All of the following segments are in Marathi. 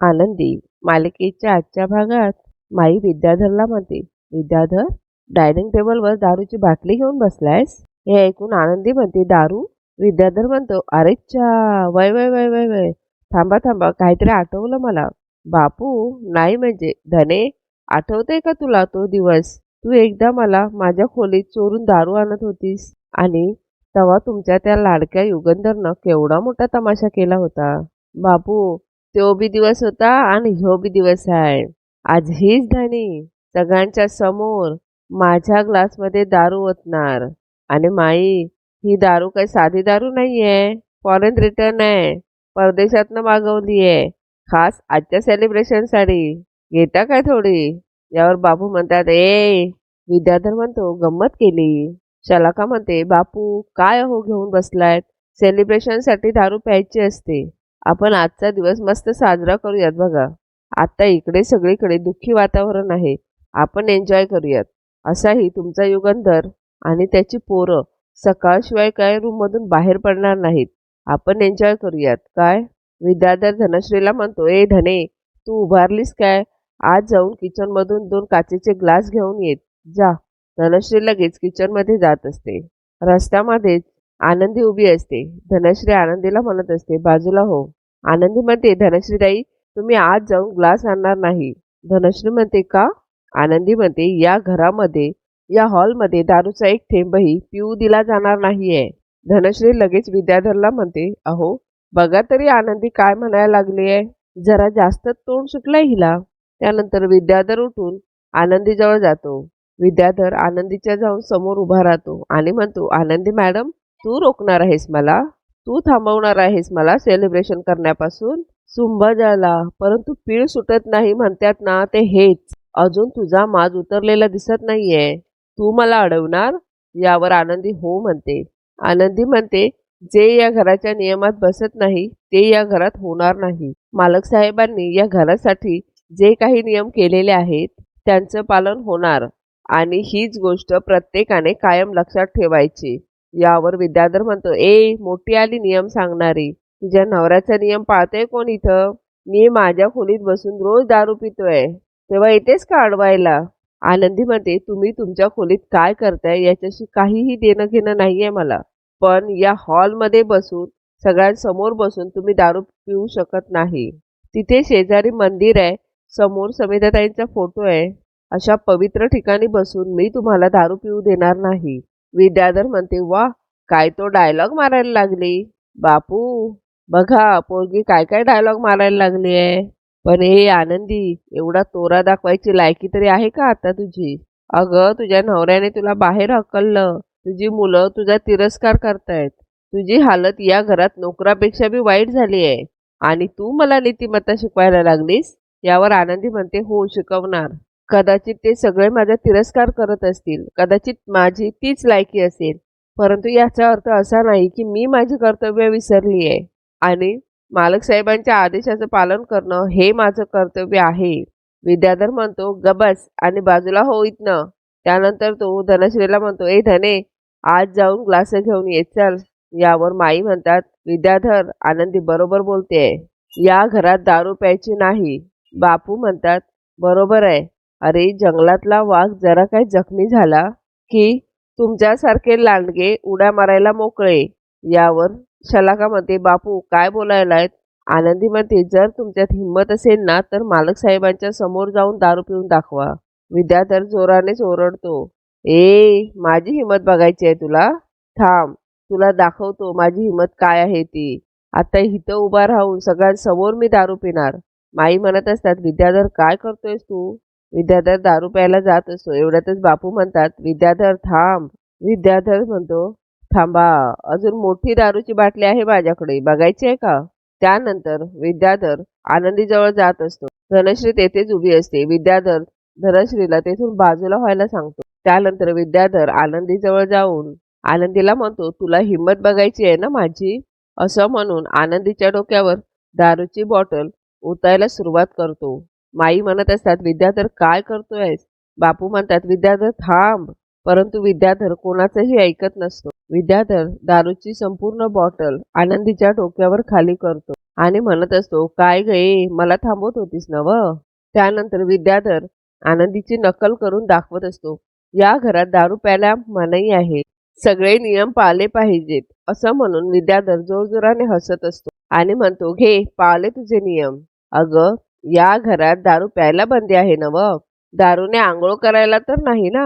आनंदी मालिकेच्या आजच्या भागात माई विद्याधरला म्हणते, विद्याधर, डायनिंग टेबलवर दारूची बाटली घेऊन बसलायस? हे ऐकून आनंदी म्हणते, दारू? विद्याधर म्हणतो, अरे चा, वय वय वय वय वय, थांबा थांबा, काहीतरी आठवलं मला. बापू, नाही म्हणजे धने, आठवतंय का तुला तो दिवस? तू एकदा मला माझ्या खोलीत चोरून दारू आणत होतीस आणि तेव्हा तुमच्या त्या लाडक्या युगंधरनं केवढा मोठा तमाशा केला होता. बापू, तो बी दिवस होता आणि ह्यो बी दिवस आहे. आज हीच धनी सगळ्यांच्या समोर माझ्या ग्लासमध्ये दारू ओतणार. आणि माई, ही दारू काही साधी दारू नाहीये, फॉरेन रिटर्न आहे, परदेशातनं मागवली आहे, खास आजच्या सेलिब्रेशनसाठी. घेता काय थोडी? यावर बापू म्हणतात, विद्याधर म्हणतो, गंमत केली. शलाका म्हणते, बापू काय हो घेऊन बसलायत? सेलिब्रेशनसाठी दारू प्यायची असते. आपण आजचा दिवस मस्त साजरा करूयात बघा. आता इकडे सगळीकडे दुःखी वातावरण आहे, आपण एन्जॉय करूयात. असाही तुमचा युगंधर आणि त्याची पोरं सकाळशिवाय काय रूममधून बाहेर पडणार नाहीत. आपण एन्जॉय करूयात काय? विद्याधर धनश्रीला म्हणतो, धने, तू उभारलीस काय? आज जाऊन किचनमधून 2 काचेचे ग्लास घेऊन येत जा. धनश्री लगेच किचनमध्ये जात असते. रस्त्यामध्येच आनंदी उभी असते. धनश्री आनंदीला म्हणत असते, बाजूला हो. आनंदी म्हणते, धनश्रीताई, तुम्ही आज जाऊन ग्लास आणणार नाही. धनश्री म्हणते, का? आनंदी म्हणते, या घरामध्ये, या हॉलमध्ये दारूचा एक थेंबही पिऊ दिला जाणार नाहीये. धनश्री लगेच विद्याधरला म्हणते, अहो बघा तरी आनंदी काय म्हणायला लागली आहे. जरा जास्त तोंड सुटलंय हिला. त्यानंतर विद्याधर उठून आनंदीजवळ जातो. विद्याधर आनंदीच्या जाऊन समोर उभा राहतो आणि म्हणतो, आनंदी मॅडम, तू रोखणार आहेस मला? तू थांबवणार आहेस मला सेलिब्रेशन करण्यापासून? सुंभ झाला, परंतु पीळ सुटत नाही म्हणतात ना, ते हेच. अजून तुझा माज उतरलेला दिसत नाहीये. तू मला अडवणार? यावर आनंदी हो म्हणते. आनंदी म्हणते, जे या घराच्या नियमात बसत नाही ते या घरात होणार नाही. मालक साहेबांनी या घरासाठी जे काही नियम केलेले आहेत त्यांचं पालन होणार आणि हीच गोष्ट प्रत्येकाने कायम लक्षात ठेवायची. यावर विद्याधर म्हणतो, मोठी आली नियम सांगणारी. तुझ्या नवऱ्याचा नियम पाळते कोण इथं? मी माझ्या खोलीत बसून रोज दारू पितोय, तेव्हा येतेस का अडवायला? आनंदी म्हणते, तुम्ही तुमच्या खोलीत काय करताय याच्याशी काहीही देणं घेणं नाहीये मला, पण या हॉलमध्ये बसून, सगळ्यांसमोर बसून तुम्ही दारू पिऊ शकत नाही. तिथे शेजारी मंदिर आहे, समोर समिधाताईंचा फोटो आहे. अशा पवित्र ठिकाणी बसून मी तुम्हाला दारू पिऊ देणार नाही. विद्याधर म्हणते, वा, काय तो डायलॉग मारायला लागली. बापू, बघा पोरगी काय काय डायलॉग मारायला लागली आहे. पण आनंदी, एवढा तोरा दाखवायची लायकी तरी आहे का आता तुझी? अगं, तुझ्या नवऱ्याने तुला बाहेर हकललं. तुझी मुलं तुझा तिरस्कार करतायत. तुझी हालत या घरात नोकरापेक्षा बी वाईट झाली आहे आणि तू मला नीतिमत्ता शिकवायला लागलीस. यावर आनंदी म्हणते, हो, शिकवणार. कदाचित ते सगळे माझा तिरस्कार करत असतील, कदाचित माझी तीच लायकी असेल, परंतु याचा अर्थ असा नाही की मी माझी कर्तव्य विसरली आहे आणि मालक साहेबांच्या आदेशाचं पालन करणं हे माझं कर्तव्य आहे. विद्याधर म्हणतो, गबस आणि बाजूला हो इथनं. त्यानंतर तो धनश्रीला म्हणतो, धने, आज जाऊन ग्लास घेऊन ये चल. यावर माई म्हणतात, विद्याधर, आनंदी बरोबर बोलते, या घरात दारू प्यायची नाही. बापू म्हणतात, बरोबर आहे. अरे, जंगलातला वाघ जरा काही जखमी झाला की तुमच्यासारखे लांडगे उड्या मारायला मोकळे. यावर शलाका म्हणते, बापू काय बोलायलायत? आनंदी म्हणते, जर तुमच्यात हिंमत असेल ना तर मालक साहेबांच्या समोर जाऊन दारू पिऊन दाखवा. विद्याधर जोरानेच ओरडतो, माझी हिंमत बघायची आहे तुला? थांब, तुला दाखवतो माझी हिंमत काय आहे ती. आता इथं उभा राहून सगळ्यांसमोर मी दारू पिणार. माई म्हणत असतात, विद्याधर काय करतोयस तू? विद्याधर दारू प्यायला जात असतो. एवढ्यातच बापू म्हणतात, विद्याधर थांब. विद्याधर म्हणतो, थांबा, अजून मोठी दारूची बाटली आहे माझ्याकडे, बघायची आहे का? त्यानंतर विद्याधर आनंदीजवळ जात असतो. धनश्री तेथेच उभी असते. विद्याधर धनश्रीला तेथून बाजूला व्हायला सांगतो. त्यानंतर विद्याधर आनंदीजवळ जाऊन आनंदीला म्हणतो, तुला हिंमत बघायची आहे ना माझी? असं म्हणून आनंदीच्या डोक्यावर दारूची बॉटल ओतायला सुरुवात करतो. माई म्हणत असतात, विद्याधर काय करतोयस? बापू म्हणतात, विद्याधर थांब. परंतु विद्याधर कोणाचंही ऐकत नसतो. विद्याधर दारूची संपूर्ण बॉटल आनंदीच्या डोक्यावर खाली करतो. आणि म्हणत असतो, काय गे मला थांबवत होतीस ना व. त्यानंतर विद्याधर आनंदीची नक्कल करून दाखवत असतो, या घरात दारू प्यायला मनाई आहे, सगळे नियम पाळले पाहिजेत असं म्हणून विद्याधर जोरजोराने हसत असतो आणि म्हणतो, घे पाळले तुझे नियम. अगं, या घरात दारू प्यायला बंदी आहे ना व, दारूने आंघोळ करायला तर नाही ना.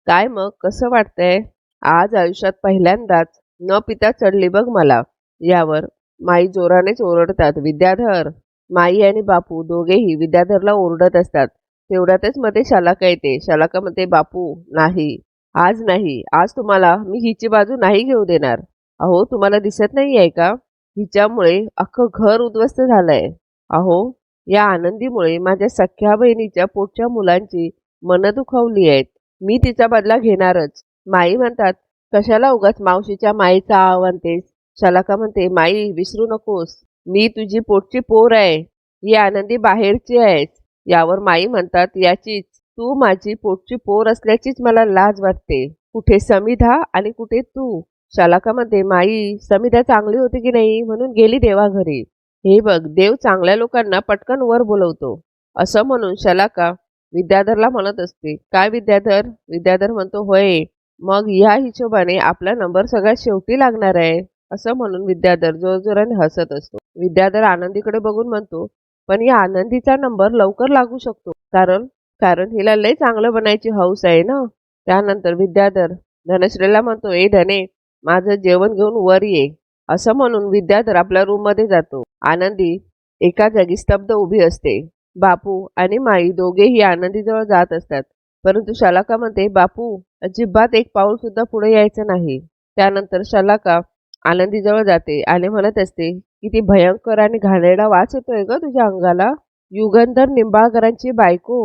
काय मग कसं वाटतंय? आज आयुष्यात पहिल्यांदाच न पिता चढली बघ मला. यावर माई जोरानेच ओरडतात, विद्याधर. माई आणि बापू दोघेही विद्याधरला ओरडत असतात. तेवढ्यातच मध्ये शालाका येते. शालाका म्हणते, बापू नाही, आज नाही, आज तुम्हाला मी हिची बाजू नाही घेऊ देणार. अहो, तुम्हाला दिसत नाही आहे का, हिच्यामुळे अख्खं घर उद्ध्वस्त झालंय. अहो, या आनंदीमुळे माझ्या सख्या बहिणीच्या पोटच्या मुलांची मनं दुखावली आहेत. मी तिचा बदला घेणारच. माई म्हणतात, कशाला उगाच मावशीच्या माईचा आणतेस. शालाका म्हणते, माई विसरू नकोस, मी तुझी पोटची पोर आहे, ही आनंदी बाहेरची आहेस. यावर माई म्हणतात, याचीच, तू माझी पोटची पोर असल्याचीच मला लाज वाटते. कुठे समिधा आणि कुठे तू. शालाका म्हणते, माई समिधा चांगली होती की नाही म्हणून गेली देवाघरी. हे बघ, देव चांगल्या लोकांना पटकन वर बोलवतो असं म्हणून शालाका विद्याधरला म्हणत असते, काय विद्याधर. विद्याधर म्हणतो, होय, मग या हिशोबाने आपला नंबर सगळ्यात शेवटी लागणार आहे असं म्हणून विद्याधर जोरजोराने हसत असतो. विद्याधर आनंदीकडे बघून म्हणतो, पण या आनंदीचा नंबर लवकर लागू शकतो, कारण कारण हिला लय चांगलं बनायची हौस आहे ना. त्यानंतर विद्याधर धनश्रीला म्हणतो, ए धने, माझं जेवण घेऊन वर ये असं म्हणून विद्याधर आपल्या रूममध्ये जातो. आनंदी एका जागी स्तब्ध उभी असते. बापू आणि माई दोघेही आनंदीजवळ जात असतात, परंतु शालाका म्हणते, बापू अजिबात एक पाऊल सुद्धा पुढे यायचं नाही. त्यानंतर शालाका आनंदीजवळ जाते आणि म्हणत असते, किती भयंकर आणि घाणेरडा वास येतोय ग तुझ्या अंगाला. युगंधर निंबाळकरांची बायको,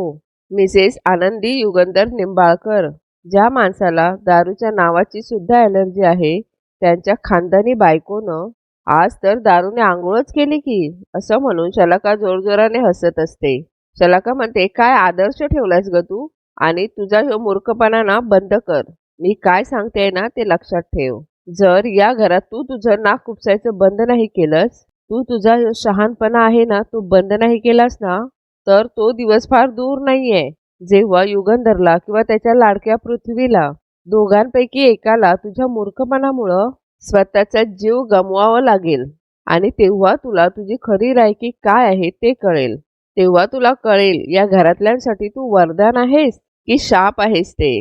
मिसेस आनंदी युगंधर निंबाळकर. ज्या माणसाला दारूच्या नावाची सुद्धा ॲलर्जी आहे, त्यांच्या खानदानी बायकोनं आज तर दारूने आंघोळच केली की असं म्हणून शालाका जोरजोराने हसत असते. शालाका म्हणते, काय आदर्श ठेवलायस ग तू, आणि तुझा ह्यो मूर्खपणा ना बंद कर. मी काय सांगते ना ते लक्षात ठेव. जर या घरात तू तुझं नाक खुपसायचं बंद नाही केलंस, तू तुझा ह्यो शहाणपणा आहे ना तो बंद नाही केलास ना, तर तो दिवस फार दूर नाहीये जेव्हा युगंधरला किंवा त्याच्या लाडक्या पृथ्वीला दोघांपैकी एकाला तुझ्या मूर्खपणामुळं स्वतःचा जीव गमवावा लागेल. आणि तेव्हा तुला तुझी खरी लायकी काय आहे ते कळेल. तेव्हा तुला कळेल या घरातल्यांसाठी तू वरदान आहेस की शाप आहेस ते.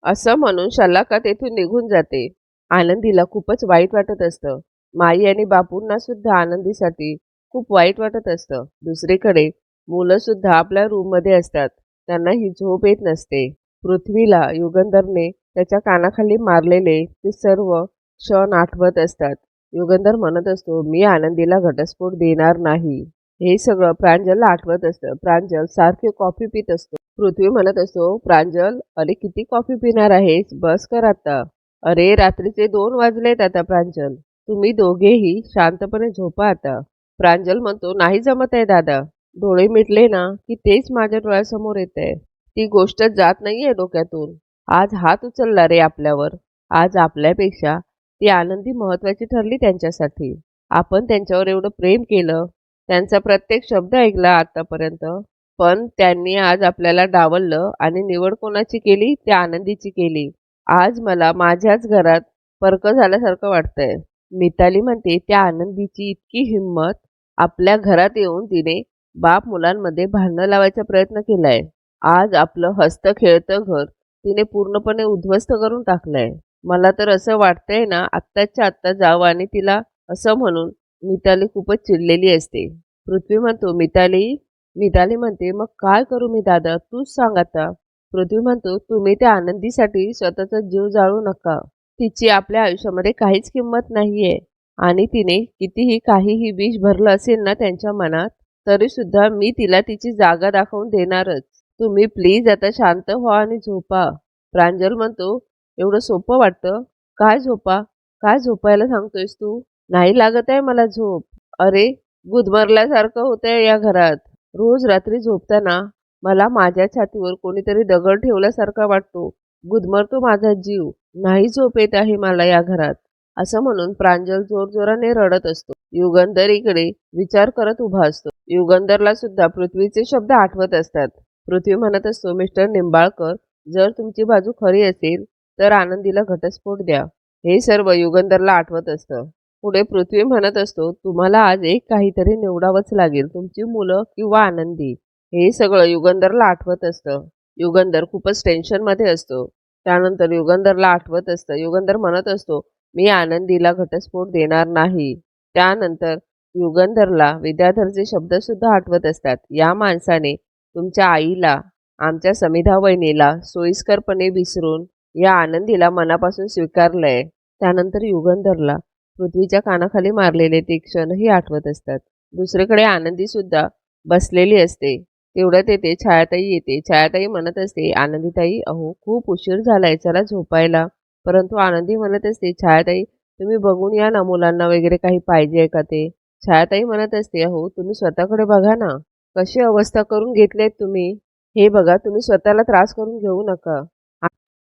असं म्हणून शालाका तेथून निघून जाते. आनंदीला खूपच वाईट वाटत असतं. माई आणि बापूंना सुद्धा आनंदीसाठी खूप वाईट वाटत असतं. दुसरीकडे मुलं सुद्धा आपल्या रूममध्ये असतात. त्यांना ही झोप येत नसते. पृथ्वीला युगंधरने त्याच्या कानाखाली मारलेले ते सर्व क्षण आठवत असतात. युगंधर म्हणत असतो, मी आनंदीला घटस्फोट देणार नाही. हे सगळं प्रांजलला आठवत असतं. प्रांजल सारखे कॉफी पित असतो. पृथ्वी म्हणत असतो, प्रांजल, अरे किती कॉफी पिणार आहेस, बस कर आता. अरे रात्रीचे 2 वाजलेत आता प्रांजल, तुम्ही दोघेही शांतपणे झोपा आता. प्रांजल म्हणतो, नाही जमत आहे दादा. डोळे मिटले ना की तेच माझ्या डोळ्यासमोर येत आहे. ती गोष्ट जात नाहीये डोक्यातून. आज हात उचलला रे आपल्यावर. आज आपल्यापेक्षा ती आनंदी महत्वाची ठरली त्यांच्यासाठी. आपण त्यांच्यावर एवढं प्रेम केलं, त्यांचा प्रत्येक शब्द ऐकला आतापर्यंत, पण त्यांनी आज आपल्याला डावललं आणि निवड कोणाची केली, त्या आनंदीची केली. आज मला माझ्याच घरात परकं झाल्यासारखं वाटतंय. मिताली म्हणते, त्या आनंदीची इतकी हिंमत, आपल्या घरात येऊन तिने बाप मुलांमध्ये भांडणं लावायचा प्रयत्न केलाय. आज आपलं हसतं खेळतं घर तिने पूर्णपणे उद्ध्वस्त करून टाकलंय. मला तर असं वाटतंय ना, आत्ताच्या आत्ता जावं आणि तिला असं म्हणून. मिताली खूपच चिडलेली असते. पृथ्वी म्हणतो, मिताली. मिताली म्हणते, मग काय करू मी दादा, तूच सांग आता. पृथ्वी म्हणतो, तुम्ही त्या आनंदीसाठी स्वतःचा जीव जाळू नका. तिची आपल्या आयुष्यामध्ये काहीच किंमत नाहीये आणि तिने कितीही काहीही विष भरलं असेल ना त्यांच्या मनात, तरी सुद्धा मी तिला तिची जागा दाखवून देणारच. तुम्ही प्लीज आता शांत व्हा आणि झोपा. प्रांजल म्हणतो, एवढं सोपं वाटतं? काय झोपा? काय झोपायला सांगतोयस तू? नाही लागत आहे मला झोप. अरे, गुदमरल्यासारखं होतंय या घरात. रोज रात्री झोपताना मला माझ्या छातीवर कोणीतरी दगड ठेवल्यासारखा वाटतो. गुदमरतो माझा जीव. नाही झोप येत आहे मला या घरात. असं म्हणून प्रांजल जोरजोराने रडत असतो. युगंधर इकडे विचार करत उभा असतो. युगंधरला सुद्धा पृथ्वीचे शब्द आठवत असतात. पृथ्वी म्हणत असतो, मिस्टर निंबाळकर, जर तुमची बाजू खरी असेल तर आनंदीला घटस्फोट द्या. हे सर्व युगंधरला आठवत असतं. पुढे पृथ्वी म्हणत असतो, तुम्हाला आज एक काहीतरी निवडावंच लागेल, तुमची मुलं किंवा आनंदी. हे सगळं युगंधरला आठवत असतं. युगंधर खूपच टेन्शनमध्ये असतो. त्यानंतर युगंधरला आठवत असतं, युगंधर म्हणत असतो, मी आनंदीला घटस्फोट देणार नाही. त्यानंतर युगंधरला विद्याधरचे शब्दसुद्धा आठवत असतात. या माणसाने तुमच्या आईला, आमच्या समिधा वहिनीला सोयीस्करपणे विसरून या आनंदीला मनापासून स्वीकारलंय. त्यानंतर युगंधरला पृथ्वीच्या कानाखाली मारलेले ते क्षणही आठवत असतात. दुसरीकडे आनंदीसुद्धा बसलेली असते. तेवढ्यात येते छायाताई येते. छायाताई म्हणत असते, आनंदीताई, अहो खूप उशीर झालाय, चला झोपायला. परंतु आनंदी म्हणत असते, छायाताई तुम्ही बघून या ना, मुलांना वगैरे काही पाहिजे आहे का ते. छायाताई म्हणत असते, अहो तुम्ही स्वतःकडे बघा ना, कशी अवस्था करून घेतलीत तुम्ही. हे बघा, तुम्ही स्वतःला त्रास करून घेऊ नका.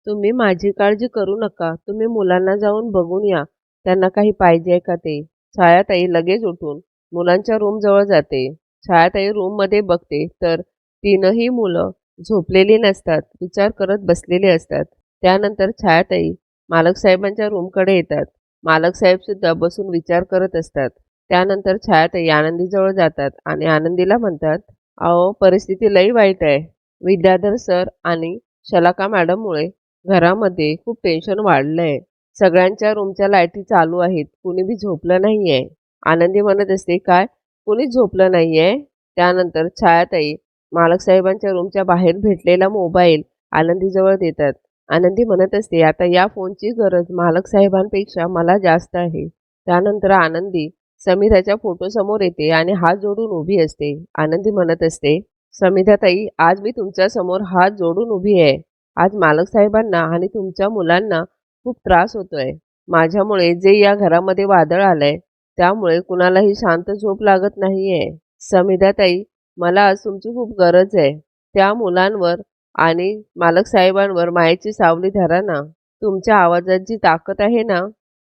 तुम्ही माझी काळजी करू नका. तुम्ही मुलांना जाऊन बघून या, त्यांना काही पाहिजे आहे का ते. छायाताई लगेच उठून मुलांच्या रूमजवळ जाते. छायाताई रूममध्ये बघते तर तीनही मुलं झोपलेली नसतात, विचार करत बसलेले असतात. त्यानंतर छायाताई मालक साहेबांच्या रूमकडे येतात. मालक साहेबसुद्धा बसून विचार करत असतात. त्यानंतर छायाताई आनंदीजवळ जातात आणि आनंदीला म्हणतात, अहो परिस्थिती लई वाईट आहे. विद्याधर सर आणि शलाका मॅडममुळे घरामध्ये खूप टेन्शन वाढलंय. सगळ्यांच्या रूमच्या लाईटी चालू आहेत, कुणी बी झोपलं नाहीये. आनंदी म्हणत असते, काय कुणीच झोपलं नाहीये. त्यानंतर छायाताई मालक साहेबांच्या रूमच्या बाहेर भेटलेला मोबाईल आनंदीजवळ देतात. आनंदी म्हणत असते, आता या फोनची गरज मालक साहेबांपेक्षा मला जास्त आहे. त्यानंतर आनंदी समिधाच्या फोटोसमोर येते आणि हात जोडून उभी असते. आनंदी म्हणत असते, समिधाताई, आज मी तुमच्या समोर हात जोडून उभी आहे. आज मालक साहेबांना आणि तुमच्या मुलांना खूप त्रास होतोय. माझ्यामुळे जे या घरामध्ये वादळ आलंय त्यामुळे कुणालाही शांत झोप लागत नाहीये. समिधाताई, मला आज तुमची खूप गरज आहे. त्या मुलांवर आणि मालक साहेबांवर मायेची सावली धरा ना. तुमच्या आवाजात जी ताकद आहे ना,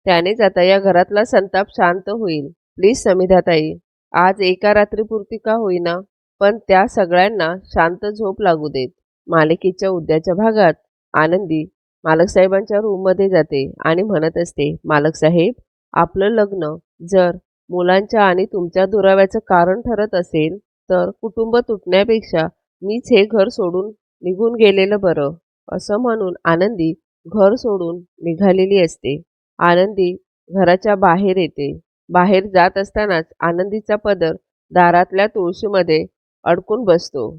त्यानेच आता या घरातला संताप शांत होईल. प्लीज समिधाताई, आज एका रात्रीपुरती का होईना, पण त्या सगळ्यांना शांत झोप लागू देत. मालिकेच्या उद्याच्या भागात आनंदी मालक साहेबांच्या रूममध्ये जाते आणि म्हणत असते, मालक साहेब, आपलं लग्न जर मुलांच्या आणि तुमच्या दुराव्याचं कारण ठरत असेल तर कुटुंब तुटण्यापेक्षा मीच हे घर सोडून निघून गेलेलं बरं. असं म्हणून आनंदी घर सोडून निघालेली असते. आनंदी घराच्या बाहेर येते. बाहेर जात असतानाच आनंदीचा पदर दारातल्या तुळशीमध्ये अडकून बसतो.